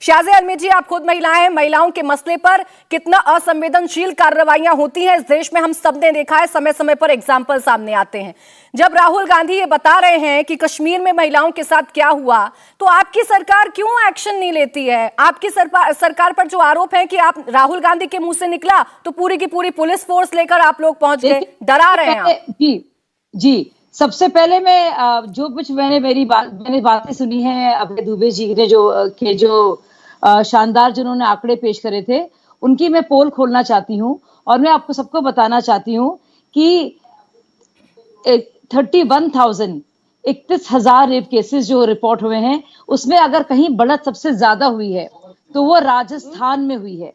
शाज़िया अलमी जी, आप खुद महिलाएं हैं, महिलाओं के मसले पर कितना असंवेदनशील कार्रवाइयां होती हैं इस देश में हम सब ने देखा है। समय समय पर एग्जाम्पल सामने आते हैं। जब राहुल गांधी ये बता रहे हैं कि कश्मीर में महिलाओं के साथ क्या हुआ, तो आपकी सरकार क्यों एक्शन नहीं लेती है? आपकी सरकार पर जो आरोप है कि आप राहुल गांधी के मुंह से निकला तो पूरी की पूरी पुलिस फोर्स लेकर आप लोग पहुंच गए, डरा रहे हैं आप। जी, सबसे पहले मैं जो कुछ मैंने बातें सुनी हैं अभय दुबे जी ने जो शानदार जिन्होंने आंकड़े पेश करे थे, उनकी मैं पोल खोलना चाहती हूँ और मैं आपको सबको बताना चाहती हूँ कि 31,000 रेप केसेस जो रिपोर्ट हुए हैं, उसमें अगर कहीं बढ़त सबसे ज्यादा हुई है तो वो राजस्थान में हुई है।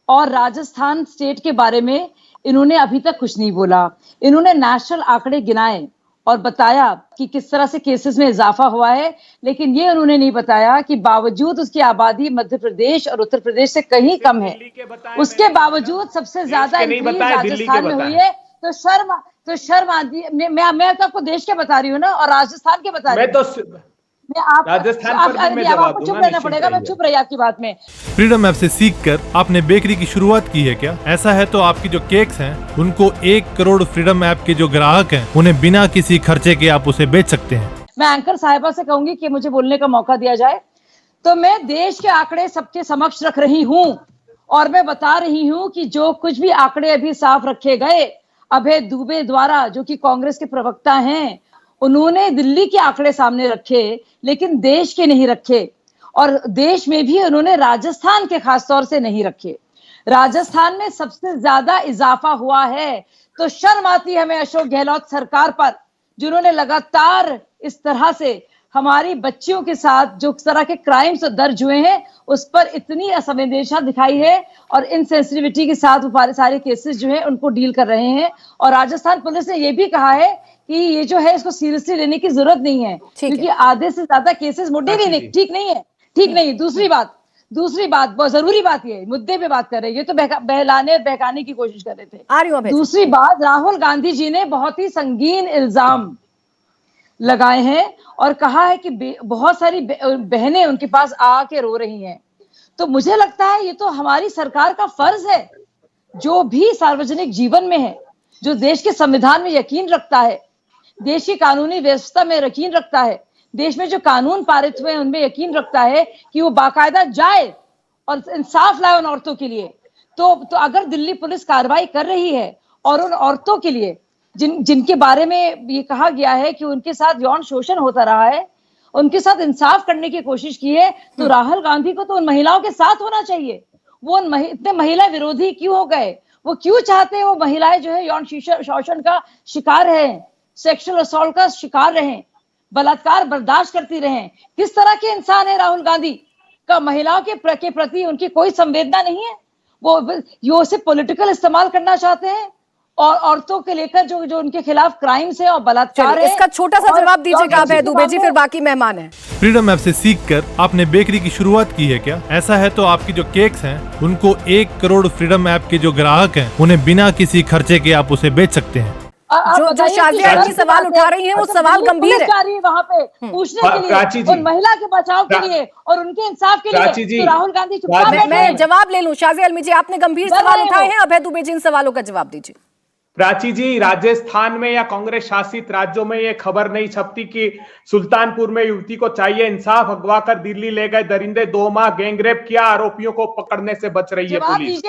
और राजस्थान स्टेट के बारे में इन्होंने अभी तक कुछ नहीं बोला। इन्होंने नेशनल आंकड़े गिनाए और बताया कि किस तरह से केसेस में इजाफा हुआ है, लेकिन ये उन्होंने नहीं बताया कि बावजूद उसकी आबादी मध्य प्रदेश और उत्तर प्रदेश से कहीं कम है, उसके बावजूद सबसे ज्यादा इंक्रीज राजस्थान में हुई है। तो शर्म आती है। मैं तो आपको देश के बता रही हूँ ना, और राजस्थान के बता रही हूँ। आपको चुप रहना पड़ेगा, मैं चुप रही आपकी बात में। फ्रीडम ऐप से सीखकर आपने बेकरी की शुरुआत की है क्या? ऐसा है तो आपकी जो केक्स हैं उनको 1 करोड़ फ्रीडम ऐप के जो ग्राहक हैं उन्हें बिना किसी खर्चे के आप उसे बेच सकते हैं। मैं एंकर साहिबा से कहूंगी कि मुझे बोलने का मौका दिया जाए। तो मैं देश के आंकड़े सबके समक्ष रख रही हूँ और मैं बता रही हूँ कि जो कुछ भी आंकड़े अभी साफ रखे गए अभय दुबे द्वारा, जो कि कांग्रेस के प्रवक्ता हैं, उन्होंने दिल्ली के आंकड़े सामने रखे लेकिन देश के नहीं रखे। और देश में भी उन्होंने राजस्थान के खासतौर से नहीं रखे। राजस्थान में सबसे ज्यादा इजाफा हुआ है। तो शर्म आती है हमें अशोक गहलोत सरकार पर, जिन्होंने लगातार इस तरह से हमारी बच्चियों के साथ जो तरह के क्राइम्स दर्ज हुए हैं उस पर इतनी असंवेदनशीलता दिखाई है और इनसेंसिटिविटी के साथ वो सारे केसेस जो है उनको डील कर रहे हैं। और राजस्थान पुलिस ने ये भी कहा है कि ये जो है इसको सीरियसली लेने की जरूरत नहीं है, क्योंकि आधे से ज्यादा केसेस मुद्दे भी नहीं ठीक नहीं है। ठीक नहीं। दूसरी बात बहुत जरूरी बात, ये मुद्दे पे बात कर रहे हैं, ये तो बहलाने और बहकाने की कोशिश कर रहे थे। दूसरी बात, राहुल गांधी जी ने बहुत ही संगीन इल्जाम लगाए हैं और कहा है कि बहुत सारी बहनें उनके पास आके रो रही हैं। तो मुझे लगता है ये तो हमारी सरकार का फर्ज है, जो भी सार्वजनिक जीवन में है, जो देश के संविधान में यकीन रखता है, देश की कानूनी व्यवस्था में यकीन रखता है, देश में जो कानून पारित हुए हैं उनमें यकीन रखता है कि वो बाकायदा जाए और इंसाफ लाए उन औरतों के लिए। तो अगर दिल्ली पुलिस कार्रवाई कर रही है और उन औरतों के लिए जिनके बारे में ये कहा गया है कि उनके साथ यौन शोषण होता रहा है, उनके साथ इंसाफ करने की कोशिश की है, तो राहुल गांधी को तो उन महिलाओं के साथ होना चाहिए। वो इतने महिला विरोधी क्यों हो गए? वो क्यों चाहते हैं वो महिलाएं जो है यौन शोषण का शिकार है, सेक्सुअल असॉल्ट का शिकार रहे, बलात्कार बर्दाश्त करती रहे? किस तरह के इंसान है राहुल गांधी का? महिलाओं के प्रति उनकी कोई संवेदना नहीं है। वो सिर्फ पॉलिटिकल इस्तेमाल करना चाहते हैं और औरतों के लेकर जो उनके खिलाफ क्राइम्स है और बलात्कार है। इसका छोटा सा जवाब दीजिएगा अभय दुबे जी, फिर बाकी मेहमान हैं। फ्रीडम ऐप से सीखकर आपने बेकरी की शुरुआत की है क्या? ऐसा है तो आपकी जो केक्स हैं उनको 1 करोड़ फ्रीडम ऐप के जो ग्राहक हैं उन्हें बिना किसी खर्चे के आप उसे बेच सकते हैं। जो शाज़िया अलमी सवाल उठा रही हैं वो सवाल गंभीर है। वहाँ पे पूछने के लिए, उन महिला के बचाव के लिए और उनके इंसाफ के लिए तो राहुल गांधी मैं जवाब ले लूं। शाज़िया अलमी जी, आपने गंभीर सवाल उठाए हैं, अभय दुबे जी इन सवालों का जवाब दीजिए। प्राची जी, राजस्थान में या कांग्रेस शासित राज्यों में ये खबर नहीं छपती कि सुल्तानपुर में युवती को चाहिए इंसाफ, अगवा कर दिल्ली ले गए दरिंदे, 2 माह गैंगरेप किया, आरोपियों को पकड़ने से बच रही है पुलिस।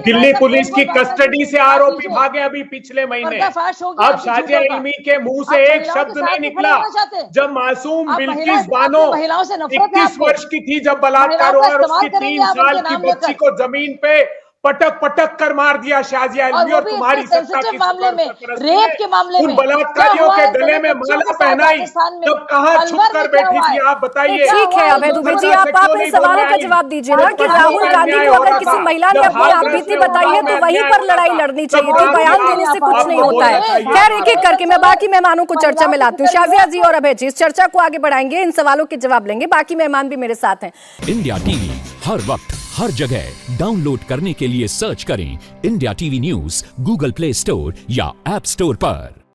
दिल्ली पुलिस की कस्टडी से आरोपी भागे अभी पिछले महीने। अब शाज़िया अलमी के मुंह से एक शब्द नहीं निकला जब मासूम बिल्किस बानो 21 वर्ष की थी, जब बलात्कार हुआ और उसकी 3 साल की बच्ची को जमीन पे पटक कर मार दिया शाज़िया अलमी। और तुम्हारी सत्ता की मामले में, रेप के मामले में, बलात्कारियों के गले में माला पहनाई, तब कहां छुप कर बैठी थी? आप बताइए। ठीक है अभय दुबे जी, आप इन सवालों का जवाब दीजिए ना कि राहुल गांधी को अगर किसी महिला ने अपनी आपबीती बताई है तो वहीं पर लड़ाई लड़नी चाहिए थी, बयान देने से कुछ नहीं होता है। खैर, एक एक करके मैं बाकी मेहमानों को चर्चा में लाती हूँ। शाज़िया जी और अभय जी इस चर्चा को आगे बढ़ाएंगे, इन सवालों के जवाब लेंगे, बाकी मेहमान भी मेरे साथ हैं। इंडिया टीवी हर वक्त हर जगह डाउनलोड करने के लिए सर्च करें India TV news Google play store या ऐप स्टोर पर।